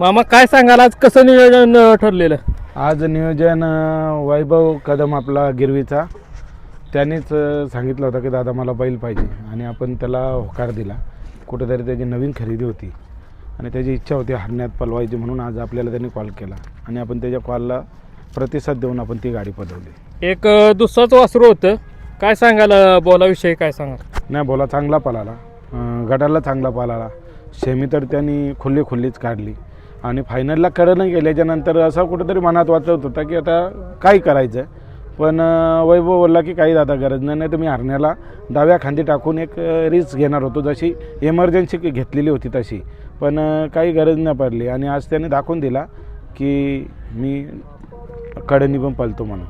मामा काय सांगाल आज कसं नियोजन ठरलेलं? आज नियोजन वैभव कदम आपला गिरवीचा त्यांनीच सांगितलं होतं की दादा मला बैल पाहिजे आणि आपण त्याला होकार दिला. कुठेतरी त्याची नवीन खरेदी होती आणि त्याची इच्छा होती हरण्यात पलवायची, म्हणून आज आपल्याला त्यांनी कॉल केला आणि आपण त्याच्या कॉलला प्रतिसाद देऊन आपण ती गाडी पळवली. एक दुसराच वासरू होतं, काय सांगाल बोलाविषयी काय सांगाल? नाही बोला, चांगला पळाला, गटाला चांगला पळाला, सेमी तर त्यांनी खुल्लीच काढली आणि फायनलला कडनं गेल्याच्यानंतर असं कुठेतरी मनात वाटत होता की आता काय करायचं. पण वैभव बोलला की काही दादा गरज नाही, तर मी हरण्याला डाव्या खांदी टाकून एक रिस्क घेणार होतो, जशी इमर्जन्सी घेतलेली होती तशी, पण काही गरज नाही पडली आणि आज त्याने दाखवून दिला की मी कडनी पण पळतो म्हणून.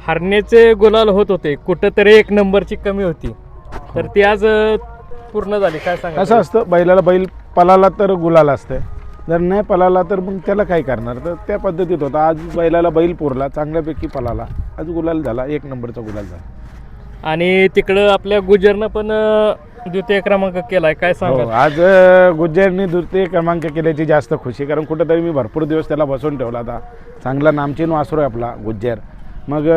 हरण्याचे गुलाल होत होते, कुठंतरी एक नंबरची कमी होती, तर ती आज पूर्ण झाली. काय सांगा? कसं असतं, बैलाला बैल पळाला तर गुलाल असतं, जर नाही पळाला तर मग त्याला काय करणार. तर त्या पद्धतीत होता. आज बैलाला बैल पुरला, चांगल्यापैकी पळाला, आज गुलाल झाला, एक नंबरचा गुलाल झाला. आणि तिकडं आपल्या गुजरनं पण द्वितीय क्रमांक केलाय, काय सांगा? आज गुज्जरनी द्वितीय क्रमांक केल्याची जास्त खुशी, कारण कुठेतरी मी भरपूर दिवस त्याला बसवून ठेवला होता. चांगला नामचीन वासरू आहे आपला गुज्जर. मग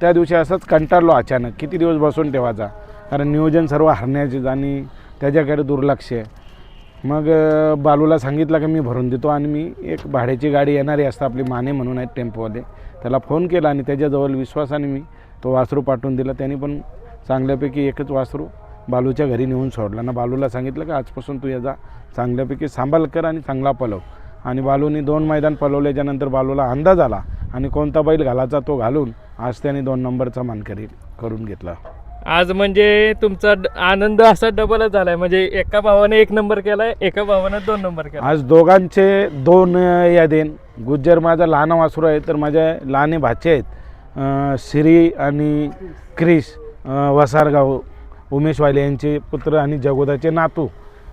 त्या दिवशी असंच कंटाळलो अचानक, किती दिवस बसून ठेवायचा, कारण नियोजन सर्व हरण्याचे आणि त्याच्याकडे दुर्लक्ष आहे. मग बालूला सांगितलं की मी भरून देतो आणि मी एक भाड्याची गाडी येणारी असतं आपली माने म्हणून आहेत टेम्पोवाले, त्याला फोन केला आणि त्याच्याजवळ विश्वासाने मी तो वासरू पाठवून दिला. त्यांनी पण चांगल्यापैकी एकच वासरू बालूच्या घरी नेऊन सोडला ना. बालूला सांगितलं की आजपासून तू याचा चांगल्यापैकी सांभाळ कर आणि चांगला पळव. आणि बालूनी 2 मैदान पळवल्याच्यानंतर बालूला अंदाज आला आणि कोणता बैल घालायचा तो घालून आज त्याने 2 नंबरचा मानकरी करून घेतला. आज म्हणजे तुमचा आनंद असा डबलच झालाय, म्हणजे एका भावाने 1 नंबर केलाय, एका भावाने 2 नंबर केला. आज दोघांचे 2 यादीन. गुज्जर माझा लहान वासरू आहे, तर माझ्या लहाने भाचे आहेत श्री आणि क्रिश वसारगाव उमेशवाले यांचे पुत्र आणि जगोदाचे नातू.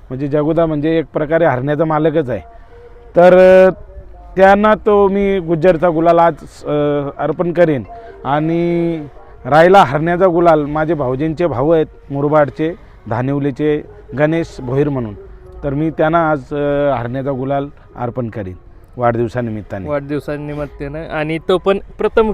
म्हणजे जगोदा म्हणजे एक प्रकारे हरण्याचा मालकच आहे. तर त्यांना तो मी गुज्जरचा गुलाल आज अर्पण करेन. आणि राहिला हरण्याचा गुलाल, माझे भाऊजींचे भाऊ आहेत मुरबाडचे, धानिवलीचे गणेश भोईर म्हणून, तर मी त्यांना आज हरण्याचा गुलाल अर्पण करीन वाढदिवसानिमित्ताने. वाढदिवसानिमित्तानं, आणि तो पण प्रथम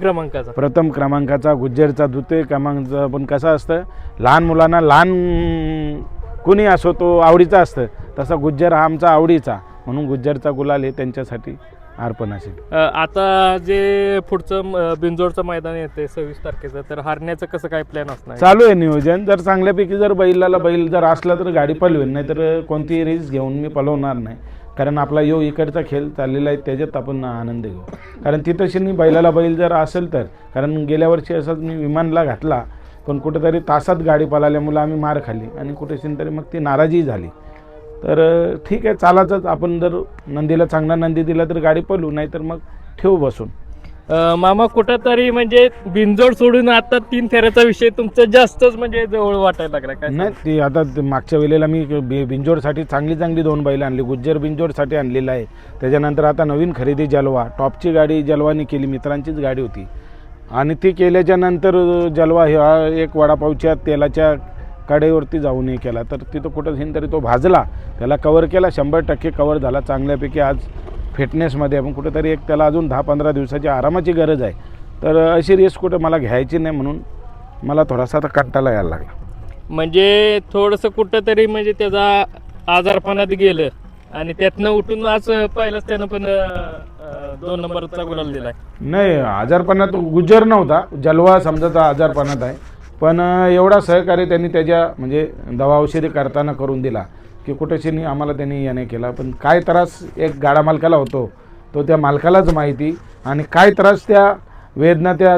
क्रमांकाचा गुज्जरचा द्वितीय क्रमांकाचा. पण कसं असतं, लहान मुलांना लहान कुणी असो तो आवडीचा असतं, तसा गुज्जर हा आमचा आवडीचा, म्हणून गुज्जरचा गुलाल हे त्यांच्यासाठी अर्पण असेल. आता जे पुढचं बिंजोडचं मैदान येते 26 तारखेचं, तर हरण्याचं कसं काय प्लॅन असणार? चालू आहे नियोजन. जर चांगल्यापैकी जर बैल जर असला तर गाडी पळवेल, नाही तर कोणतीही रिस्क घेऊन मी पळवणार नाही, कारण आपला इकडचा खेळ चाललेला आहे, त्याच्यात आपण आनंद घेऊ. कारण तिथंशी बैलाला बैल जर असेल तर, कारण गेल्या वर्षी असंच मी विमानला घातला, पण कुठेतरी तासात गाडी पळाल्यामुळे आम्ही मार खाल्ली आणि कुठेशी तरी मग ती नाराजी झाली. तर ठीक आहे, चालायचंच. आपण जर नंदीला चांगला नंदी दिला तर गाडी पळू, नाही तर मग ठेवू बसून. मामा कुठंतरी म्हणजे बिंजोड सोडून आता 3 फेऱ्याचा विषय तुमचं जास्तच म्हणजे जवळ वाटायला लागला काय? नाही, ती आता मागच्या वेळेला मी बिंजोडसाठी चांगली 2 बैल आणली. गुज्जर बिंजोडसाठी आणलेला आहे. त्याच्यानंतर आता नवीन खरेदी जलवा, टॉपची गाडी जलवानी केली, मित्रांचीच गाडी होती, आणि ती केल्याच्या नंतर जलवा हा एक वडापावच्या तेलाच्या कडेवरती जाऊन हे केला, तर तिथं कुठं तरी तो भाजला, त्याला कवर केला, 100% कवर झाला चांगल्यापैकी. आज फिटनेसमध्ये आपण कुठेतरी एक त्याला अजून 10-15 दिवसाची आरामाची गरज आहे. तर अशी रिस्क कुठं मला घ्यायची नाही, म्हणून मला थोडासा आता कंटाळा यायला लागला. म्हणजे थोडंसं कुठंतरी म्हणजे त्याचा आजारपणात गेलं आणि त्यातनं उठून आज पहिलंच त्यानं पण 2 नंबरचा गुलाल दिलाय. नाही, आजारपणात गुज्जर नव्हता, जलवा समजा आजारपणात आहे, पण एवढा सहकार्य त्यांनी त्याच्या म्हणजे दवा औषधी करताना करून दिला की कुठेशी आम्हाला त्यांनी याने केला. पण काय त्रास एक गाडा मालकाला होतो तो त्या मालकालाच माहिती, आणि काय त्रास त्या वेदना त्या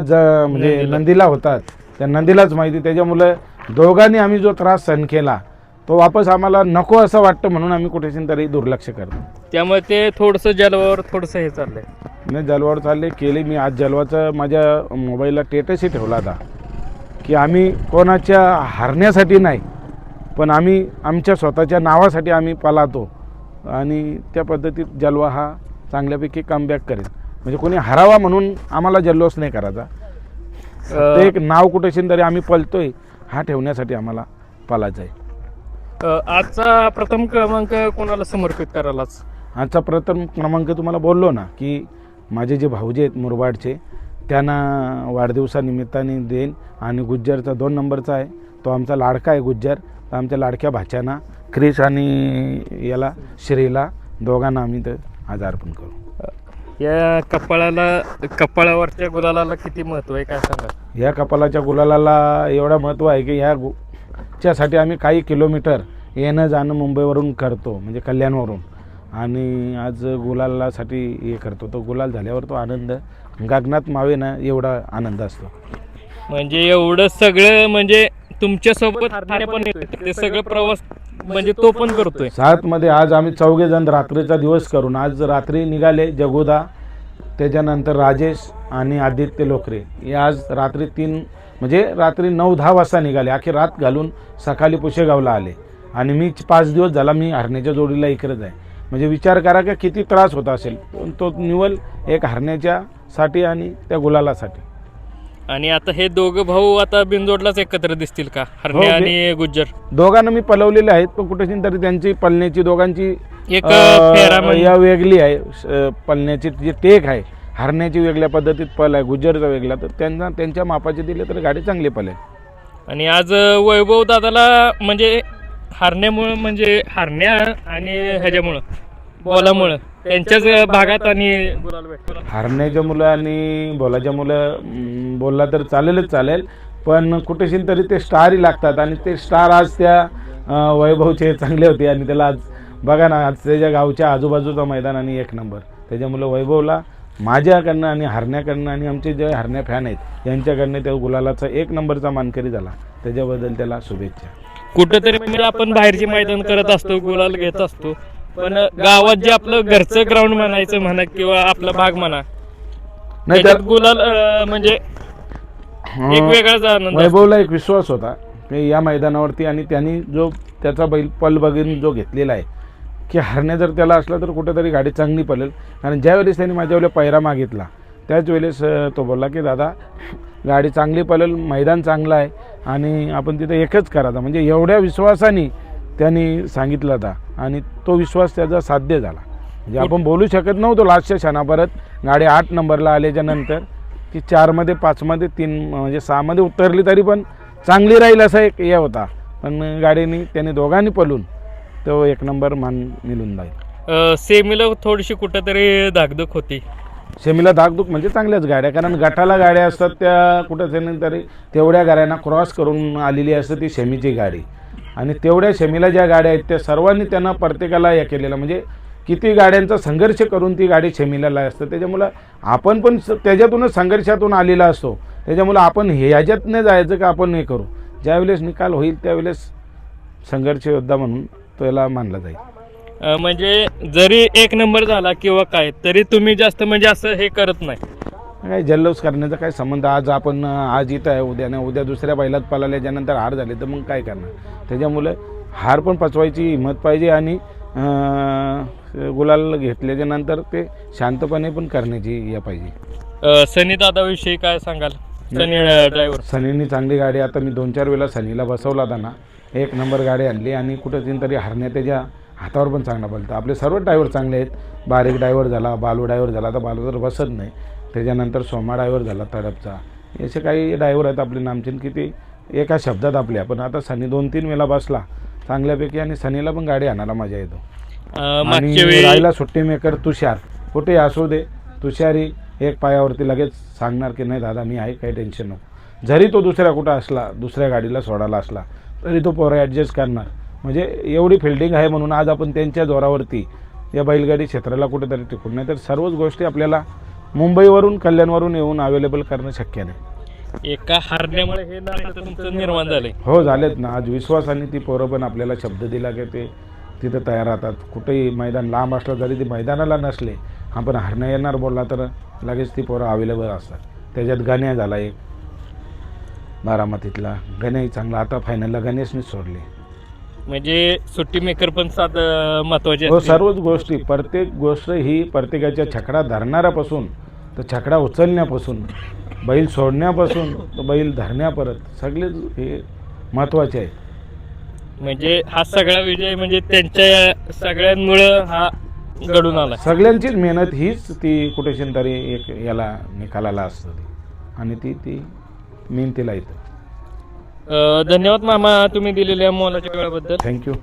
म्हणजे नंदीला होतात त्या नंदीलाच माहिती. त्याच्यामुळे दोघांनी आम्ही जो त्रास सहन केला तो वापस आम्हाला नको असं वाटतं, म्हणून आम्ही कुठेशी तरी दुर्लक्ष करतो. त्यामुळे ते थोडंसं जलवावर थोडंसं हे चाललंय. नाही, जलवावर चालले केले. मी आज जलवाचा माझ्या मोबाईलला स्टेटसही ठेवला होता की आम्ही कोणाच्या हरण्यासाठी नाही, पण आम्ही आमच्या स्वतःच्या नावासाठी आम्ही पळतो, आणि त्या पद्धतीत जलवा हा चांगल्यापैकी कमबॅक करेल. म्हणजे कोणी हरावा म्हणून आम्हाला जल्लोष नाही करायचा, एक नाव कुठेशी तरी आम्ही पळतोय हा ठेवण्यासाठी आम्हाला पळायचं आहे. आजचा प्रथम क्रमांक कोणाला समर्पित करायलाच? आजचा प्रथम क्रमांक तुम्हाला बोललो ना की माझे जे भाऊजे आहेत मुरबाडचे त्यांना वाढदिवसानिमित्ताने देईन. आणि गुज्जरचा 2 नंबरचा आहे तो आमचा लाडका आहे गुज्जर. तर आमच्या लाडक्या भाच्याना क्रिश आणि याला श्रीला दोघांना आम्ही तर आज अर्पण करू. या कपाळावरच्या गुलालाला किती महत्व आहे काय सांगा? या कपालाच्या गुलालाला एवढं महत्त्व आहे की च्यासाठी आम्ही काही किलोमीटर येणं जाणं मुंबईवरून करतो, म्हणजे कल्याणवरून. आणि आज गुलालासाठी हे करतो. तो गुलाल झाल्यावर तो आनंद गगनात मावे ना एवढा आनंद असतो. म्हणजे एवढं सगळं म्हणजे तुमच्यासोबत हरण्या पण येतोय, ते सगळं प्रवास म्हणजे तो पण करतोय. 7 मध्ये आज आम्ही 4 जण रात्रीचा दिवस करून आज रात्री निघाले. जगुदा, त्याच्यानंतर राजेश आणि आदित्य लोकरे हे आज रात्री 3 म्हणजे रात्री 9-10 वाजता निघाले. अखेर रात घालून सकाळी पुशेगावला आले. आणि मी 5 दिवस झाला मी हरण्याच्या जोडीला इकडेच आहे. म्हणजे विचार करा की किती त्रास होत असेल. पण तो निवल एक हरण्याच्यासाठी आणि त्या गुलालासाठी. आणि आता हे दोघं भाऊ आता बिनजोडलाच एकत्र दिसतील का, हरण्या आणि गुज्जर? दोघांना मी पलवलेले आहेत, पण कुठेतरी तरी त्यांची पलण्याची दोघांची एक फेरा म्हणजे या वेगळी आहे. पलण्याची जी टेक आहे हरण्याची वेगळ्या पद्धतीत पल आहे, गुज्जरचा वेगळा. तर त्यांना त्यांच्या मापाचे दिले तर गाडी चांगली पलेल. आणि आज वैभव दादाला म्हणजे हरण्यामुळं म्हणजे हरण्या आणि ह्याच्यामुळं बोलामुळं त्यांच्याच भागात आणि गुलाल भेटतो. हरण्याच्या मुलं आणि बोलाच्या मुलं बोलला तर चालेल, पण कुठेशी तरी ते स्टारही लागतात. आणि ते स्टार आज त्या वैभवचे चांगले होते. आणि त्याला आज बघा ना, आज त्याच्या गावच्या आजूबाजूचा मैदान आणि 1 नंबर. त्याच्यामुळं वैभवला माझ्याकडनं आणि हरण्याकडनं आणि आमचे जे हरण्या फॅन आहेत यांच्याकडनं त्या गुलालाचा 1 नंबरचा मानकरी झाला. त्याच्याबद्दल त्याला शुभेच्छा. कुठंतरी म्हणजे आपण बाहेरची मैदान करत असतो, गुलाल घेत असतो, पण गावात जे आपलं घरचं ग्राउंड म्हणायचं म्हणा किंवा आपला भाग म्हणा, नाही त्याच्यात गुलाल म्हणजे एक वेगळाच आनंद असतो. वैभवला एक विश्वास होता की या मैदानावरती आणि त्यांनी जो त्याचा बैल पल बघून जो घेतलेला आहे की हरण्या जर त्याला असला तर कुठेतरी गाडी चांगली पलेल. कारण ज्यावेळेस त्यांनी माझ्यावेळेला पैरा मागितला त्याच वेळेस तो बोलला की दादा गाडी चांगली पलेल, मैदान चांगलं आहे आणि आपण तिथे एकच करायचा. म्हणजे एवढ्या विश्वासाने त्यांनी सांगितलं होता आणि तो विश्वास त्याचा साध्य झाला. म्हणजे आपण बोलू शकत नव्हतो लास्टच्या क्षणापर्यंत. गाडी 8 नंबरला आल्याच्या नंतर की 4 मध्ये 5 मध्ये 3 म्हणजे 6 मध्ये उतरली तरी पण चांगली राहील असा एक हे होता. पण गाडीने त्याने दोघांनी पळून तो 1 नंबर मान मिळून जाईल. सेमीला थोडीशी कुठंतरी धाकधूक होती. सेमीला धाकधूक म्हणजे चांगल्याच गाड्या, कारण गटाला गाड्या असतात त्या कुठं तरी तेवढ्या गाड्यांना क्रॉस करून आलेली असते ती सेमीची गाडी. आणि तेवढ्या सेमीला ज्या गाड्या आहेत त्या सर्वांनी त्यांना प्रत्येकाला हे केलेलं म्हणजे किती गाड्यांचा संघर्ष करून ती गाडी सेमीला असतं. त्याच्यामुळं आपण पण त्याच्यातूनच संघर्षातून आलेला असतो. त्याच्यामुळं आपण ह्याच्यात नाही जायचं का आपण हे करू. ज्यावेळेस निकाल होईल त्यावेळेस संघर्ष योद्धा म्हणून त्याला मानला जाईल. म्हणजे जरी 1 नंबर झाला किंवा काय तरी तुम्ही जास्त म्हणजे असं हे करत नाही. काय जल्लोष करण्याचा काय संबंध. आज आपण आज इथं आहे, उद्या नाही, उद्या दुसऱ्या बैलात पळाल्याच्यानंतर हार झाली तर मग काय करणार. त्याच्यामुळे हार पण पचवायची हिंमत पाहिजे आणि गुलाल घेतल्याच्या नंतर ते शांतपणे पण करण्याची हे पाहिजे. सनी दादाविषयी काय सांगाल? सनी ड्रायव्हर सनीनी चांगली गाडी, आता मी 2-4 वेळा सनीला बसवला होता ना, 1 नंबर गाडी आणली आणि कुठं तरी हरण्या त्याच्या हातावर पण चांगला बोलतो. आपले सर्व ड्रायव्हर चांगले आहेत. बारीक ड्रायव्हर झाला, बालू ड्रायव्हर झाला, तर बालू तर बसत नाही. त्याच्यानंतर सोमा ड्रायव्हर झाला तडपचा. असे काही ड्रायव्हर आहेत आपले नामचीन की ते एका शब्दात आपल्या. पण आता सनी 2-3 वेळा बसला चांगल्यापैकी आणि सनीला पण गाडी आणायला मजा येतो. आणि राहिला सुट्टी मेकर तुषार, कुठे असू दे तुषारी एक पायावरती लगेच सांगणार की नाही दादा मी आहे, काही टेन्शन नको. जरी तो दुसऱ्या कुठं असला, दुसऱ्या गाडीला सोडायला असला तरी तो पोरं ॲडजस्ट करणार. म्हणजे एवढी फिल्डिंग आहे म्हणून आज आपण त्यांच्या जोरावरती या बैलगाडी क्षेत्राला कुठेतरी टिकून. नाही तर सर्वच गोष्टी आपल्याला मुंबईवरून कल्याणवरून येऊन अवेलेबल करणं शक्य नाही. एका हरण्यामुळे हे नातं तुमचं निर्माण झालंय. हो झालेत ना. आज विश्वासाने ती पोरं पण आपल्याला शब्द दिला की ते तिथं तयार राहतात. कुठेही मैदान लांब असलं तरी ते मैदानाला नसले आपण हरण्या येणार बोलला तर लगेच ती पोरं अवेलेबल असतात. त्याच्यात गण्या झाला एक बारामतीतला, गण्याही चांगला. आता फायनलला गणेशनीच सोडले. म्हणजे सुट्टी मेकर पण सात महत्वाचे. हो सर्वच गोष्टी, प्रत्येक गोष्ट ही प्रत्येकाच्या छकडा धरणाऱ्यापासून तर छकडा उचलण्यापासून, बैल सोडण्यापासून तर बैल धरण्यापर्यंत सगळे हे महत्त्वाचे आहे. म्हणजे हा सगळा विजय म्हणजे त्यांच्या सगळ्यांमुळं हा घडून आला. सगळ्यांचीच मेहनत हीच ती कुठेशी तरी एक याला निकालाला असतं ती. आणि ती मेहनतीला येतं. धन्यवाद मामा तुम्ही दिलेल्या मोलाच्या वेळाबद्दल. थँक्यू.